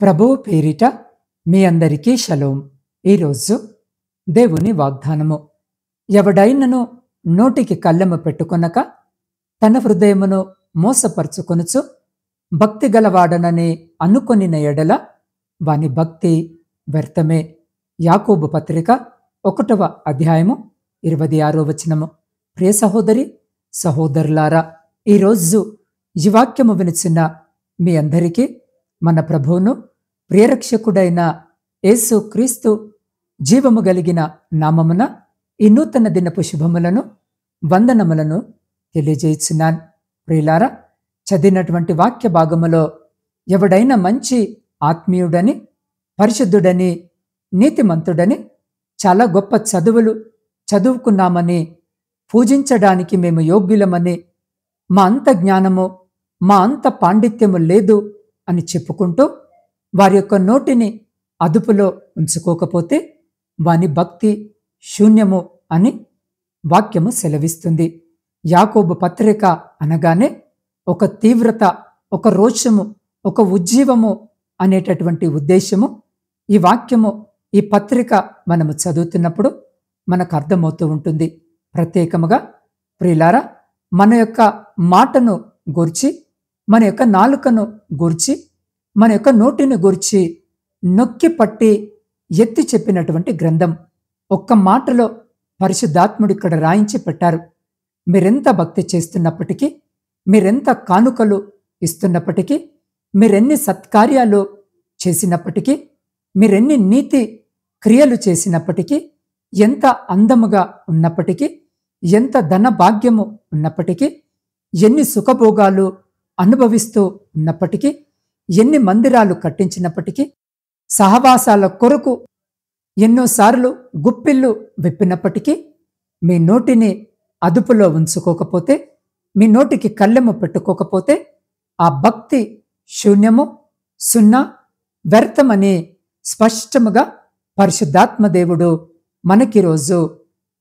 ప్రభువు పేరిట మీ అందరికీ షలోం. ఈరోజు దేవుని వాగ్దానము. ఎవడైనను నోటికి కళ్ళెము పెట్టుకొనక తన హృదయమును మోసపరుచుకొనుచు భక్తి గలవాడనని అనుకొనిన ఎడల వాని భక్తి వ్యర్థమే. యాకోబు పత్రిక 1వ అధ్యాయము 26వ వచనము. ప్రియ సహోదరి సహోదరులారా, ఈరోజు ఈ వాక్యము వినిచిన మీ అందరికీ మన ప్రభువును ప్రియరక్షకుడైన యేసు క్రీస్తు జీవము కలిగిన నామమున ఈ నూతన దినపు శుభములను వందనములను తెలియజేస్తున్నాను. ప్రియులారా, చదివినటువంటి వాక్య భాగములో ఎవడైనా మంచి ఆత్మీయుడని, పరిశుద్ధుడని, నీతిమంతుడని, చాలా గొప్ప చదువులు చదువుకున్నామని, పూజించడానికి మేము యోగ్యులమని, మా అంత జ్ఞానము మా అంత పాండిత్యము లేదు అని చెప్పుకుంటూ వారి యొక్క నోటిని అదుపులో ఉంచుకోకపోతే వాని భక్తి శూన్యము అని వాక్యము సెలవిస్తుంది. యాకోబు పత్రిక అనగానే ఒక తీవ్రత, ఒక రోషము, ఒక ఉజ్జీవము అనేటటువంటి ఉద్దేశము ఈ వాక్యము, ఈ పత్రిక మనము చదువుతున్నప్పుడు మనకు అర్థమవుతూ ఉంటుంది. ప్రత్యేకముగా ప్రియులారా, మన యొక్క మాటను గూర్చి, మన యొక్క నాలుకను గూర్చి, మన యొక్క నోటిని గూర్చి నొక్కి పట్టి ఎత్తి చెప్పినటువంటి గ్రంథం. ఒక్క మాటలో పరిశుద్ధాత్ముడు ఇక్కడ రాయించి పెట్టారు. మీరెంత భక్తి చేస్తున్నప్పటికీ, మీరెంత కానుకలు ఇస్తున్నప్పటికీ, మీరెన్ని సత్కార్యాలు చేసినప్పటికీ, మీరెన్ని నీతి క్రియలు చేసినప్పటికీ, ఎంత అందముగా ఉన్నప్పటికీ, ఎంత ధన భాగ్యము ఉన్నప్పటికీ, ఎన్ని సుఖభోగాలు అనుభవిస్తూ ఉన్నప్పటికీ, ఎన్ని మందిరాలు కట్టించినప్పటికీ, సహవాసాల కొరకు ఎన్నోసార్లు గుప్పిళ్ళు విప్పినప్పటికీ, మీ నోటిని అదుపులో ఉంచుకోకపోతే, మీ నోటికి కళ్ళెము పెట్టుకోకపోతే ఆ భక్తి శూన్యము, సున్నా, వ్యర్థమని స్పష్టముగా పరిశుద్ధాత్మ దేవుడు మనకిరోజు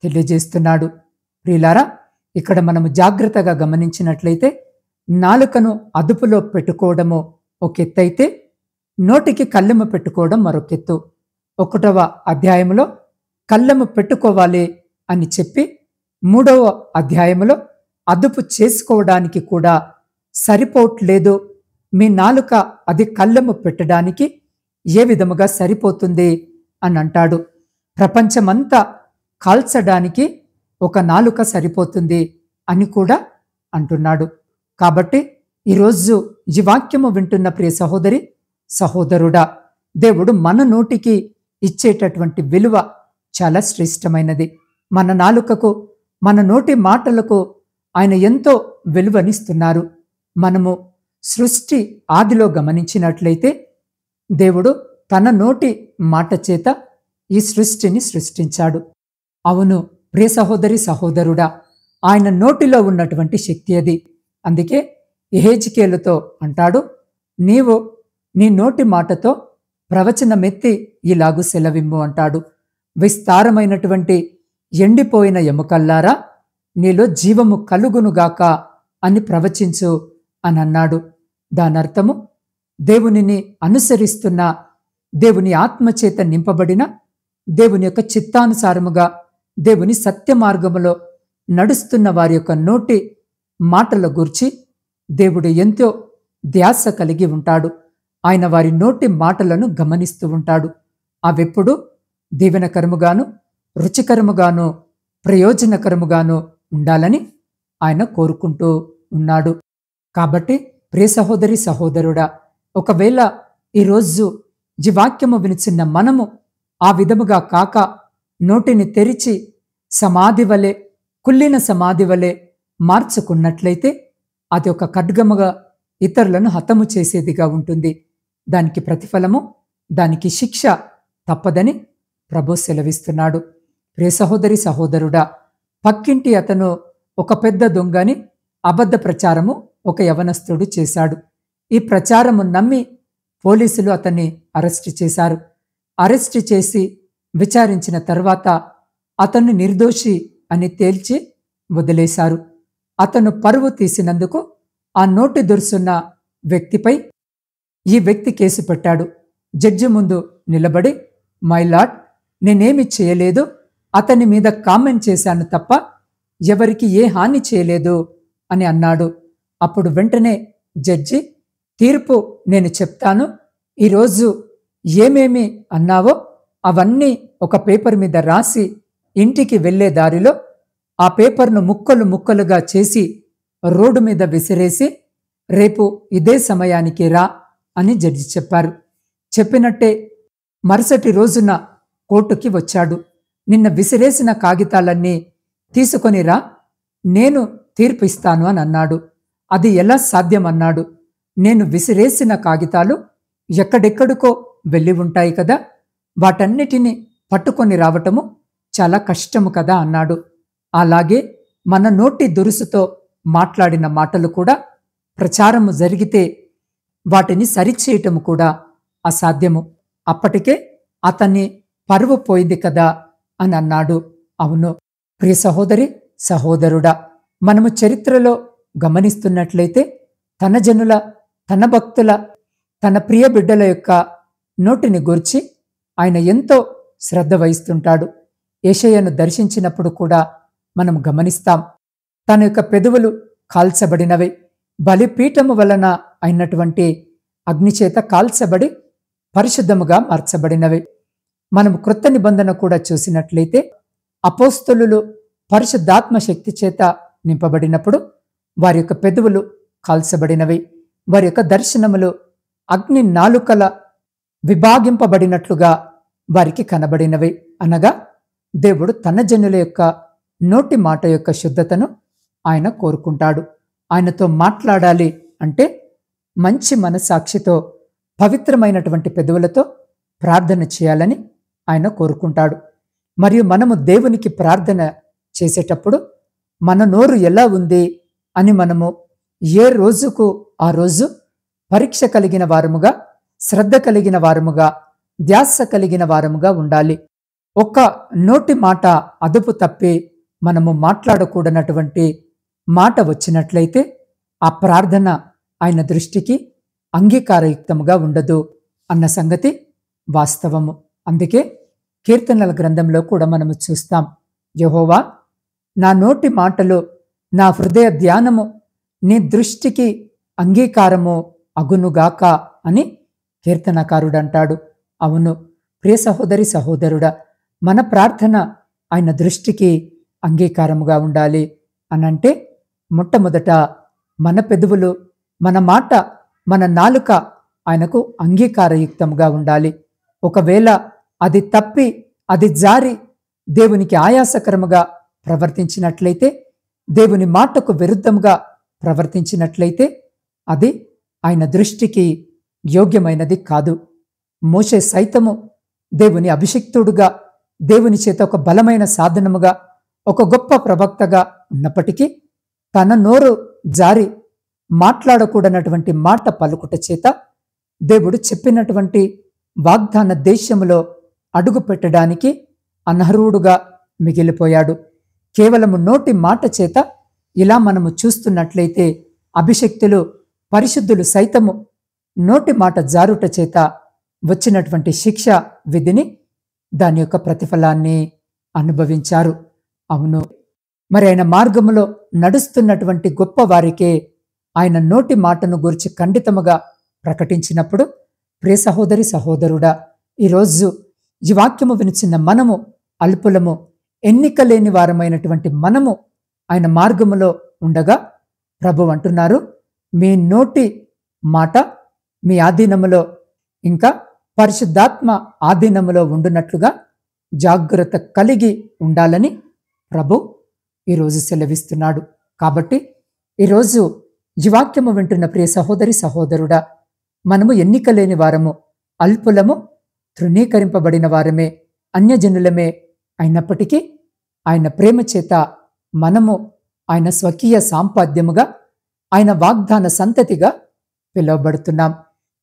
తెలియజేస్తున్నాడు. ప్రియులారా, ఇక్కడ మనము జాగ్రత్తగా గమనించినట్లయితే నాలుకను అదుపులో పెట్టుకోవడము ఒక ఎత్తైతే నోటికి కళ్ళెము పెట్టుకోవడం మరొకెత్తు. 1వ అధ్యాయంలో కళ్ళెము పెట్టుకోవాలి అని చెప్పి 3వ అధ్యాయంలో అదుపు చేసుకోవడానికి కూడా సరిపోవట్లేదు. మీ నాలుక అది కళ్ళెము పెట్టడానికి ఏ విధముగా సరిపోతుంది అని అంటాడు. ప్రపంచమంతా కాల్చడానికి ఒక నాలుక సరిపోతుంది అని కూడా అంటున్నాడు. కాబట్టి ఈరోజు ఈ వాక్యము వింటున్న ప్రియ సహోదరి సహోదరుడా, దేవుడు మన నోటికి ఇచ్చేటటువంటి విలువ చాలా శ్రేష్టమైనది. మన నాలుకకు, మన నోటి మాటలకు ఆయన ఎంతో విలువనిస్తున్నారు. మనము సృష్టి ఆదిలో గమనించినట్లయితే దేవుడు తన నోటి మాట చేత ఈ సృష్టిని సృష్టించాడు. అవును ప్రియ సహోదరి సహోదరుడా, ఆయన నోటిలో ఉన్నటువంటి శక్తి అది. అందుకే యెహెజ్కేలుతో అంటాడు, నీవు నీ నోటి మాటతో ప్రవచనమెత్తి ఇలాగు సెలవిమ్ము అంటాడు. విస్తారమైనటువంటి ఎండిపోయిన ఎముకల్లారా, నీలో జీవము కలుగునుగాక అని ప్రవచించు అని అన్నాడు. దానర్థము దేవునిని అనుసరిస్తున్న, దేవుని ఆత్మచేత నింపబడిన, దేవుని యొక్క చిత్తానుసారముగా దేవుని సత్య మార్గములో నడుస్తున్న వారి యొక్క నోటి మాటల గూర్చి దేవుడు ఎంతో ధ్యాస కలిగి ఉంటాడు. ఆయన వారి నోటి మాటలను గమనిస్తూ ఉంటాడు. అవెప్పుడు దీవెనకరముగాను, రుచికరముగాను, ప్రయోజనకరముగాను ఉండాలని ఆయన కోరుకుంటూ ఉన్నాడు. కాబట్టి ప్రియ సహోదరి సహోదరుడా, ఒకవేళ ఈరోజు ఈ వాక్యము వినిచిన్న మనము ఆ విధముగా కాక నోటిని తెరిచి సమాధి వలె, కుళ్ళిన సమాధి వలె మార్చుకున్నట్లయితే అది ఒక ఖడ్గముగా ఇతరులను హతము చేసేదిగా ఉంటుంది. దానికి ప్రతిఫలము, దానికి శిక్ష తప్పదని ప్రభు సెలవిస్తున్నాడు. ప్రియ సహోదరి సహోదరుడా, పక్కింటి అతను ఒక పెద్ద దొంగని అబద్ధ ప్రచారము ఒక యవనస్తుడు చేశాడు. ఈ ప్రచారము నమ్మి పోలీసులు అతన్ని అరెస్టు చేశారు. అరెస్టు చేసి విచారించిన తర్వాత అతన్ని నిర్దోషి అని తేల్చి వదిలేశారు. అతను పరువు తీసినందుకు ఆ నోటి దురుసున్న వ్యక్తిపై ఈ వ్యక్తి కేసు పెట్టాడు. జడ్జి ముందు నిలబడి, మై లార్డ్, నేనేమి చేయలేదు, అతని మీద కామెంట్ చేశాను తప్ప ఎవరికి ఏ హాని చేయలేదు అని అన్నాడు. అప్పుడు వెంటనే జడ్జి, తీర్పు నేను చెప్తాను, ఈరోజు ఏమేమి అన్నావో అవన్నీ ఒక పేపర్ మీద రాసి ఇంటికి వెళ్లే దారిలో ఆ పేపర్ను ముక్కలు ముక్కలుగా చేసి రోడ్డు మీద విసిరేసి రేపు ఇదే సమయానికి రా అని జడ్జి చెప్పారు. చెప్పినట్టే మరుసటి రోజున కోర్టుకి వచ్చాడు. నిన్న విసిరేసిన కాగితాలన్నీ తీసుకొని రా, నేను తీర్పు ఇస్తాను అని అన్నాడు. అది ఎలా సాధ్యమన్నాడు. నేను విసిరేసిన కాగితాలు ఎక్కడెక్కడికో వెళ్ళి ఉంటాయి కదా, వాటన్నిటినీ పట్టుకొని రావటము చాలా కష్టము కదా అన్నాడు. అలాగే మన నోటి దురుసుతో మాట్లాడిన మాటలు కూడా ప్రచారము జరిగితే వాటిని సరిచేయటము కూడా అసాధ్యము. అప్పటికే అతన్ని పరువు పోయింది కదా అని అన్నాడు. అవును ప్రియ సహోదరి సహోదరుడా, మనము చరిత్రలో గమనిస్తున్నట్లయితే తన జనుల, తన భక్తుల, తన ప్రియ బిడ్డల యొక్క నోటిని గురించి ఆయన ఎంతో శ్రద్ధ వహిస్తుంటాడు. యేషయ్యను దర్శించినప్పుడు కూడా మనం గమనిస్తాం. తన యొక్క పెదవులు కాల్చబడినవి, బలిపీఠము వలన అయినటువంటి అగ్నిచేత కాల్చబడి పరిశుద్ధముగా మార్చబడినవి. మనం క్రొత్త నిబంధన కూడా చూసినట్లయితే అపోస్తలులు పరిశుద్ధాత్మ శక్తి చేత నింపబడినప్పుడు వారి యొక్క పెదవులు కాల్చబడినవి, వారి యొక్క దర్శనములు అగ్ని నాలుకల విభాగింపబడినట్లుగా వారికి కనబడినవి. అనగా దేవుడు తన జనుల యొక్క నోటి మాట యొక్క శుద్ధతను ఆయన కోరుకుంటాడు. ఆయనతో మాట్లాడాలి అంటే మంచి మనస్సాక్షితో, పవిత్రమైనటువంటి పెదవులతో ప్రార్థన చేయాలని ఆయన కోరుకుంటాడు. మరియు మనము దేవునికి ప్రార్థన చేసేటప్పుడు మన నోరు ఎలా ఉంది అని మనము ఏ రోజుకు ఆ రోజు పరీక్ష కలిగిన వారముగా, శ్రద్ధ కలిగిన వారముగా, ధ్యాస కలిగిన వారముగా ఉండాలి. ఒక్క నోటి మాట అదుపు తప్పి మనము మాట్లాడకూడనటువంటి మాట వచ్చినట్లయితే ఆ ప్రార్థన ఆయన దృష్టికి అంగీకారయుక్తముగా ఉండదు అన్న సంగతి వాస్తవము. అందుకే కీర్తనల గ్రంథంలో కూడా మనము చూస్తాం, యెహోవా, నా నోటి మాటలు, నా హృదయ ధ్యానము నీ దృష్టికి అంగీకారము అగునుగాక అని కీర్తనకారుడు అంటాడు. అవును ప్రియ సహోదరి సహోదరుడా, మన ప్రార్థన ఆయన దృష్టికి అంగీకారముగా ఉండాలి అనంటే మొట్టమొదట మన పెదవులు, మన మాట, మన నాలుక ఆయనకు అంగీకారయుక్తంగా ఉండాలి. ఒకవేళ అది తప్పి, అది జారి దేవునికి ఆయాసకరముగా ప్రవర్తించినట్లయితే, దేవుని మాటకు విరుద్ధముగా ప్రవర్తించినట్లయితే అది ఆయన దృష్టికి యోగ్యమైనది కాదు. మోషే సైతము దేవుని అభిషిక్తుడుగా, దేవుని చేత ఒక బలమైన సాధనముగా, ఒక గొప్ప ప్రవక్తగా ఉన్నప్పటికీ తన నోరు జారి మాట్లాడకూడనటువంటి మాట పలుకుట చేత దేవుడు చెప్పినటువంటి వాగ్దాన దేశములో అడుగు పెట్టడానికి అనర్హుడుగా మిగిలిపోయాడు. కేవలము నోటి మాట చేత ఇలా మనము చూస్తున్నట్లయితే అభిషక్తులు, పరిశుద్ధులు సైతము నోటి మాట జారుట చేత వచ్చినటువంటి శిక్ష విధిని, దాని యొక్క ప్రతిఫలాన్ని అనుభవించారు. అవును, మరి ఆయన మార్గములో నడుస్తున్నటువంటి గొప్ప వారికే ఆయన నోటి మాటను గురించి ఖండితముగా ప్రకటించినప్పుడు, ప్రియ సహోదరి సహోదరుడా, ఈరోజు ఈ వాక్యము వినిచిన మనము అల్పులము, ఎన్నిక లేని వారమైనటువంటి మనము ఆయన మార్గములో ఉండగా ప్రభు అంటున్నారు, మీ నోటి మాట మీ ఆధీనములో, ఇంకా పరిశుద్ధాత్మ ఆధీనములో ఉండునట్లుగా జాగ్రత్త కలిగి ఉండాలని ప్రభు ఈరోజు సెలవిస్తున్నాడు. కాబట్టి ఈరోజు ఈ వాక్యము వింటున్న ప్రియ సహోదరి సహోదరుడా, మనము ఎన్నిక లేని వారము, అల్పులము, తృణీకరింపబడిన వారమే, అన్యజనులమే అయినప్పటికీ ఆయన ప్రేమ చేత మనము ఆయన స్వకీయ సాంపాద్యముగా, ఆయన వాగ్దాన సంతతిగా పిలువబడుతున్నాం.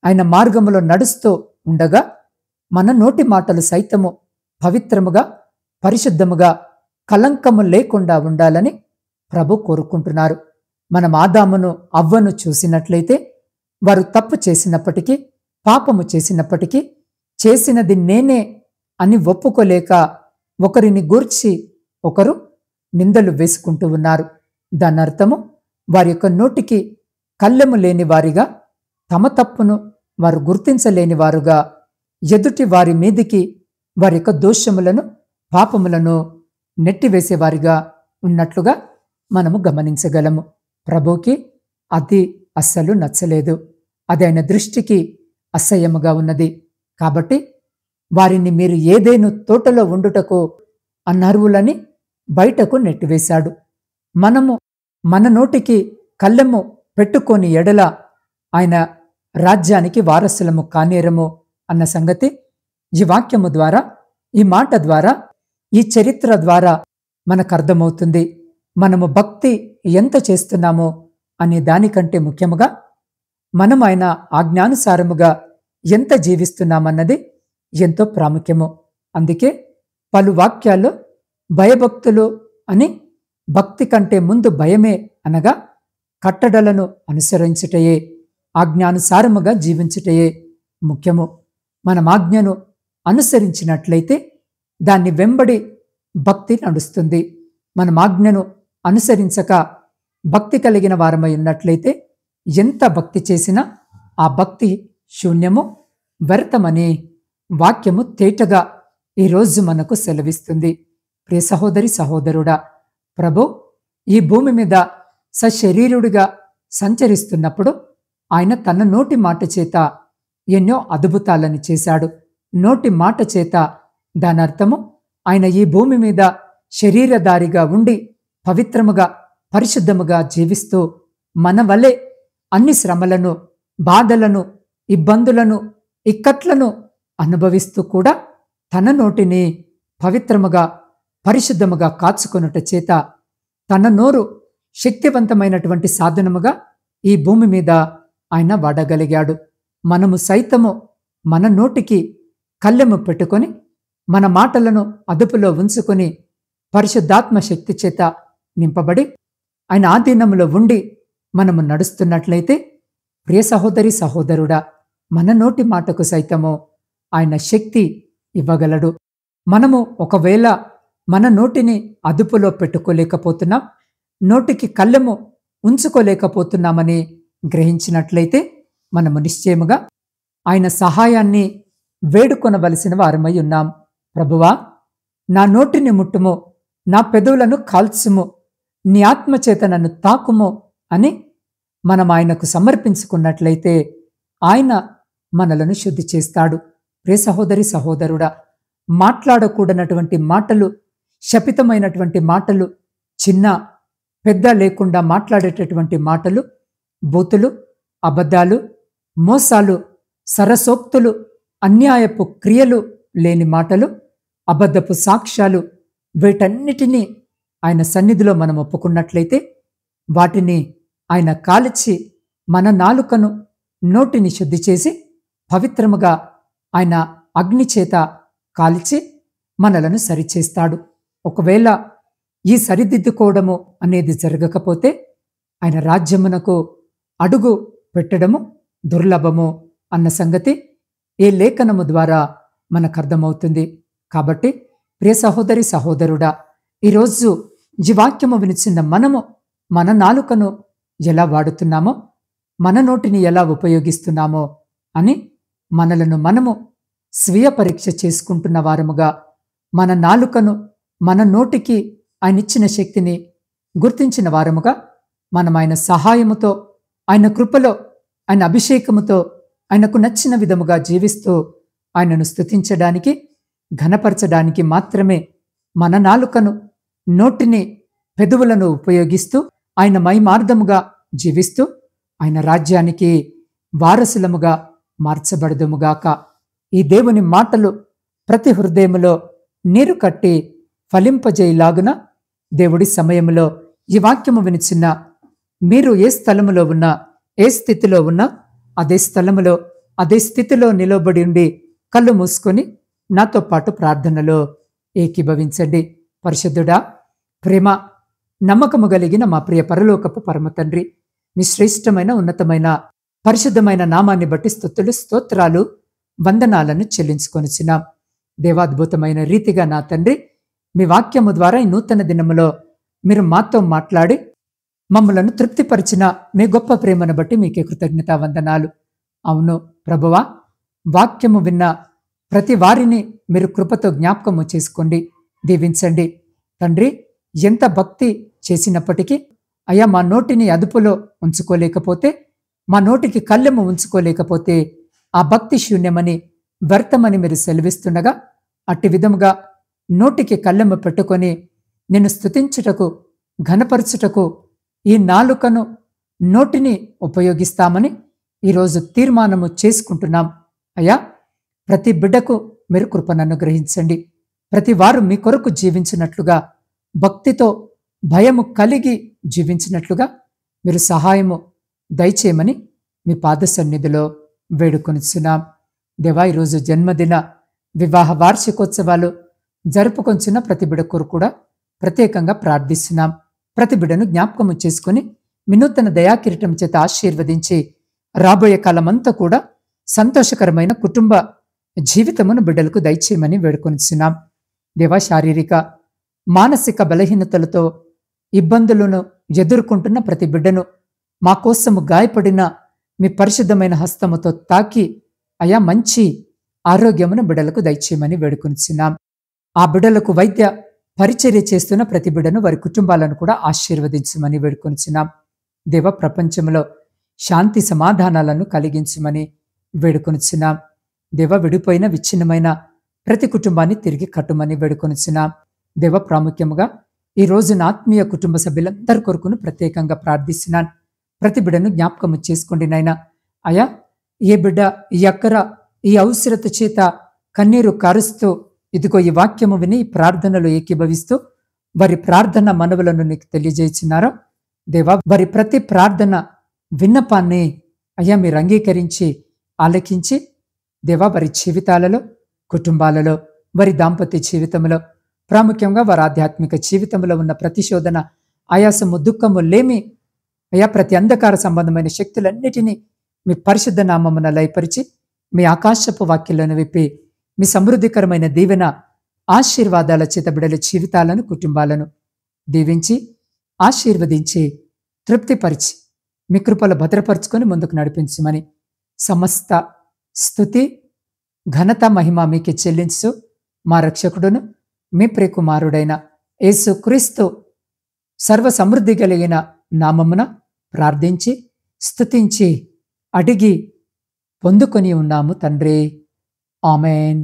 ఆయన మార్గములో నడుస్తూ ఉండగా మన నోటి మాటలు సైతము పవిత్రముగా, పరిశుద్ధముగా, కలంకము లేకుండా ఉండాలని ప్రభు కోరుకుంటున్నారు. మనం ఆదామును అవ్వను చూసినట్లయితే వారు తప్పు చేసినప్పటికీ, పాపము చేసినప్పటికీ చేసినది నేనే అని ఒప్పుకోలేక ఒకరిని గూర్చి ఒకరు నిందలు వేసుకుంటూ ఉన్నారు. దాని అర్థము వారి యొక్క నోటికి కళ్ళెము లేని వారిగా, తమ తప్పును వారు గుర్తించలేని వారుగా, ఎదుటి వారి మీదికి వారి యొక్క దోషములను, పాపములను నెట్టివేసేవారిగా ఉన్నట్లుగా మనము గమనించగలము. ప్రభుకి అది అస్సలు నచ్చలేదు. అది ఆయన దృష్టికి అసహ్యముగా ఉన్నది. కాబట్టి వారిని మీరు ఏదేను తోటలో ఉండుటకు అనర్హులని బయటకు నెట్టివేశాడు. మనము మన నోటికి కళ్ళెము పెట్టుకొని ఎడల ఆయన రాజ్యానికి వారసులము కానేరము అన్న సంగతి ఈ వాక్యము ద్వారా, ఈ మాట ద్వారా, ఈ చరిత్ర ద్వారా మనకు అర్థమవుతుంది. మనము భక్తి ఎంత చేస్తున్నామో అనే దానికంటే ముఖ్యముగా మనం ఆయన ఆజ్ఞానుసారముగా ఎంత జీవిస్తున్నామన్నది ఎంతో ప్రాముఖ్యము. అందుకే పలు వాక్యాల్లో భయభక్తులు అని, భక్తి కంటే ముందు భయమే అనగా కట్టడలను అనుసరించుటయే, ఆజ్ఞానుసారముగా జీవించుటయే ముఖ్యము. మనం ఆజ్ఞను అనుసరించినట్లయితే దాన్ని వెంబడి భక్తి నడుస్తుంది. మనం ఆజ్ఞను అనుసరించక భక్తి కలిగిన వారమై ఉన్నట్లయితే ఎంత భక్తి చేసినా ఆ భక్తి శూన్యము, వ్యర్థమని వాక్యము తేటగా ఈరోజు మనకు సెలవిస్తుంది. ప్రియ సహోదరి సహోదరుడా, ప్రభు ఈ భూమి మీద సశరీరుడిగా సంచరిస్తున్నప్పుడు ఆయన తన నోటి మాట చేత ఎన్నో అద్భుతాలను చేశాడు. నోటి మాట చేత దాని అర్థము ఆయన ఈ భూమి మీద శరీరధారిగా ఉండి పవిత్రముగా, పరిశుద్ధముగా జీవిస్తూ మన వలె అన్ని శ్రమలను, బాధలను, ఇబ్బందులను, ఇక్కట్లను అనుభవిస్తూ కూడా తన నోటిని పవిత్రముగా, పరిశుద్ధముగా కాచుకొనుట చేత తన నోరు శక్తివంతమైనటువంటి సాధనముగా ఈ భూమి మీద ఆయన వాడగలిగాడు. మనము సైతము మన నోటికి కళ్ళెము పెట్టుకొని మన మాటలను అదుపులో ఉంచుకొని పరిశుద్ధాత్మ శక్తి చేత నింపబడి ఆయన ఆధీనములో ఉండి మనము నడుస్తున్నట్లయితే ప్రియ సహోదరి సహోదరుడా, మన నోటి మాటకు సైతము ఆయన శక్తి ఇవ్వగలడు. మనము ఒకవేళ మన నోటిని అదుపులో పెట్టుకోలేకపోతున్నాం, నోటికి కళ్ళెము ఉంచుకోలేకపోతున్నామని గ్రహించినట్లయితే మనము నిశ్చయముగా ఆయన సహాయాన్ని వేడుకొనవలసిన వారమై ఉన్నాం. ప్రభువా, నా నోటిని ముట్టుము, నా పెదవులను కాల్చుము, నీ ఆత్మచేత నన్ను తాకుము అని మనం ఆయనకు సమర్పించుకున్నట్లయితే ఆయన మనలను శుద్ధి చేస్తాడు. ప్రియ సహోదరి సహోదరుడా, మాట్లాడకూడనటువంటి మాటలు, శపితమైనటువంటి మాటలు, చిన్న పెద్ద లేకుండా మాట్లాడేటటువంటి మాటలు, బూతులు, అబద్ధాలు, మోసాలు, సరసోక్తులు, అన్యాయపు క్రియలు లేని మాటలు, అబద్ధపు సాక్ష్యాలు, వీటన్నిటినీ ఆయన సన్నిధిలో మనం ఒప్పుకున్నట్లయితే వాటిని ఆయన కాల్చి మన నాలుకను, నోటిని శుద్ధి చేసి పవిత్రముగా ఆయన అగ్ని చేత కాల్చి మనలను సరిచేస్తాడు. ఒకవేళ ఈ సరిదిద్దుకోవడము అనేది జరగకపోతే ఆయన రాజ్యమునకు అడుగు పెట్టడము దుర్లభము అన్న సంగతి ఈ లేఖనము ద్వారా మనకు అర్థమవుతుంది. కాబట్టి ప్రియ సహోదరి సహోదరుడా, ఈరోజు జీవాక్యము వినిచిన మనము మన నాలుకను ఎలా వాడుతున్నామో, మన నోటిని ఎలా ఉపయోగిస్తున్నామో అని మనలను మనము స్వీయ పరీక్ష చేసుకుంటున్న వారముగా, మన నాలుకను, మన నోటికి ఆయన ఇచ్చిన శక్తిని గుర్తించిన వారముగా మనం ఆయన సహాయముతో, ఆయన కృపలో, ఆయన అభిషేకముతో ఆయనకు నచ్చిన విధముగా జీవిస్తూ ఆయనను స్తుతించడానికి, ఘనపరచడానికి మాత్రమే మన నాలుకను, నోటిని, పెదవులను ఉపయోగిస్తూ ఆయన మైమార్గముగా జీవిస్తూ ఆయన రాజ్యానికి వారసులముగా మార్చబడదుముగాక. ఈ దేవుని మాటలు ప్రతి హృదయములో నీరు కట్టి ఫలింపజేయలాగున దేవుడి సమయములో ఈ వాక్యము వినిచిన్న మీరు ఏ స్థలములో ఉన్నా, ఏ స్థితిలో ఉన్నా అదే స్థలములో, అదే స్థితిలో నిలబడి ఉండి కళ్ళు మూసుకొని నాతో పాటు ప్రార్థనలో ఏకీభవించండి. పరిశుద్ధుడా, ప్రేమ, నమ్మకము కలిగిన మా ప్రియ పరలోకపు పరమ తండ్రి, మీ శ్రేష్టమైన, ఉన్నతమైన, పరిశుద్ధమైన నామాన్ని బట్టి స్తుతులు, స్తోత్రాలు వందనాలను చెల్లించుకొనిచున్నాం. దేవాద్భుతమైన రీతిగా నా తండ్రి, మీ వాక్యము ద్వారా ఈ నూతన దినములో మీరు మాతో మాట్లాడి మమ్మలను తృప్తిపరిచిన మీ గొప్ప ప్రేమను బట్టి మీకే కృతజ్ఞతా వందనాలు. అవును ప్రభువా, వాక్యము విన్న ప్రతి వారిని మీరు కృపతో జ్ఞాపకము చేసుకోండి, దీవించండి. తండ్రి, ఎంత భక్తి చేసినప్పటికీ అయ్యా మా నోటిని అదుపులో ఉంచుకోలేకపోతే, మా నోటికి కళ్ళెము ఉంచుకోలేకపోతే ఆ భక్తి శూన్యమని, వ్యర్థమని మీరు సెలవిస్తుండగా, అట్టి విధముగా నోటికి కళ్ళెము పెట్టుకొని నిన్ను స్తుతించుటకు, ఘనపరచుటకు ఈ నాలుకను, నోటిని ఉపయోగిస్తామని ఈరోజు తీర్మానము చేసుకుంటున్నాం. అయ్యా, ప్రతి బిడ్డకు మీరు కృపను అనుగ్రహించండి. ప్రతి వారు మీ కొరకు జీవించినట్లుగా, భక్తితో భయము కలిగి జీవించినట్లుగా మీరు సహాయము దయచేయమని మీ పాద సన్నిధిలో వేడుకొనిచున్నాం. దేవా, ఈరోజు జన్మదిన, వివాహ వార్షికోత్సవాలు జరుపుకొంచున్న ప్రతి బిడ్డ కొరకు కూడా ప్రత్యేకంగా ప్రార్థిస్తున్నాం. ప్రతి బిడ్డను జ్ఞాపకము చేసుకుని వినూతన దయాకిరీటం చేత ఆశీర్వదించి రాబోయే కాలమంతా కూడా సంతోషకరమైన కుటుంబ జీవితమును బిడ్డలకు దయచేయమని వేడుకొనిచున్నాం. దేవా, శారీరక మానసిక బలహీనతలతో ఇబ్బందులను ఎదుర్కొంటున్న ప్రతి బిడ్డను మా కోసము గాయపడిన మీ పరిశుద్ధమైన హస్తముతో తాకి అయా మంచి ఆరోగ్యమును బిడ్డలకు దయచేయమని వేడుకొనిచున్నాం. ఆ బిడ్డలకు వైద్య పరిచర్య చేస్తున్న ప్రతి బిడ్డను, వారి కుటుంబాలను కూడా ఆశీర్వదించమని వేడుకొనిచున్నాం. దేవ, ప్రపంచంలో శాంతి సమాధానాలను కలిగించమని వేడుకొనిచున్నాం. దేవ, విడిపోయిన విచ్ఛిన్నమైన ప్రతి కుటుంబాన్ని తిరిగి కట్టుమని వేడుకొనిచున్నాం. దేవ, ప్రాముఖ్యముగా ఈ రోజున ఆత్మీయ కుటుంబ సభ్యులందరి కొరకును ప్రత్యేకంగా ప్రార్థిస్తున్నాను. ప్రతి బిడ్డను జ్ఞాపకము చేసుకోండి నాయన. అయా, ఏ బిడ్డ ఈ అక్కర ఈ అవసరత చేత కన్నీరు కారుస్తూ ఇదిగో ఈ వాక్యము విని ఈ ప్రార్థనలో ఏకీభవిస్తూ వారి ప్రార్థన మనవులను నీకు తెలియజేస్తున్నారో దేవా, వారి ప్రతి ప్రార్థన విన్నపాన్ని అయ్యా మీరు అంగీకరించి ఆలకించి దేవా, వారి జీవితాలలో, కుటుంబాలలో, వారి దాంపత్య జీవితంలో, ప్రాముఖ్యంగా వారి ఆధ్యాత్మిక జీవితంలో ఉన్న ప్రతిశోధన, ఆయాసము, దుఃఖము, లేమి, అయ్యా ప్రతి అంధకార సంబంధమైన శక్తులన్నిటినీ మీ పరిశుద్ధ నామమున లయపరిచి మీ ఆకాశపు వాక్యాలను విప్పి మీ సమృద్ధికరమైన దీవెన ఆశీర్వాదాల చేత బిడ్డల జీవితాలను, కుటుంబాలను దీవించి ఆశీర్వదించి తృప్తిపరిచి మీ కృపలో భద్రపరుచుకొని ముందుకు నడిపించమని సమస్త స్తుతి, ఘనత, మహిమ మీకే చెల్లించు మా రక్షకుడును మీ ప్రియకుమారుడైన యేసు క్రీస్తు సర్వ సమృద్ధి కలిగిన నామమున ప్రార్థించి స్తుతించి అడిగి పొందుకొని ఉన్నాము తండ్రి. ఆమెన్.